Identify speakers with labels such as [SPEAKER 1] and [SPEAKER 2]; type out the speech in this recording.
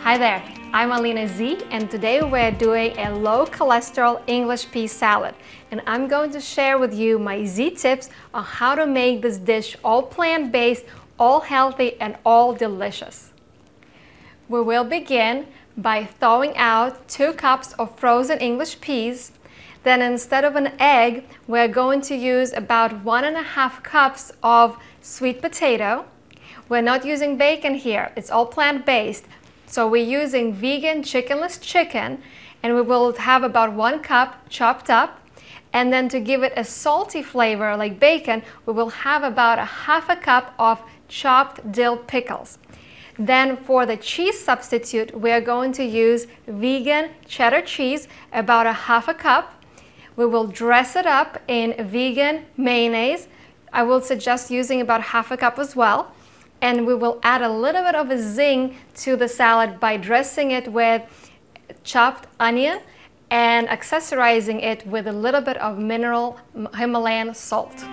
[SPEAKER 1] Hi there, I'm Alina Z, and today we're doing a low cholesterol English pea salad. And I'm going to share with you my Z tips on how to make this dish all plant-based, all healthy, and all delicious. We will begin by thawing out 2 cups of frozen English peas. Then instead of an egg, we're going to use about 1.5 cups of sweet potato. We're not using bacon here, it's all plant-based. So we're using vegan chickenless chicken, and we will have about 1 cup chopped up. And then to give it a salty flavor like bacon, we will have about 1/2 cup of chopped dill pickles. Then for the cheese substitute, we are going to use vegan cheddar cheese, about 1/2 cup. We will dress it up in vegan mayonnaise. I will suggest using about 1/2 cup as well. And we will add a little bit of a zing to the salad by dressing it with chopped onion and accessorizing it with a little bit of mineral Himalayan salt.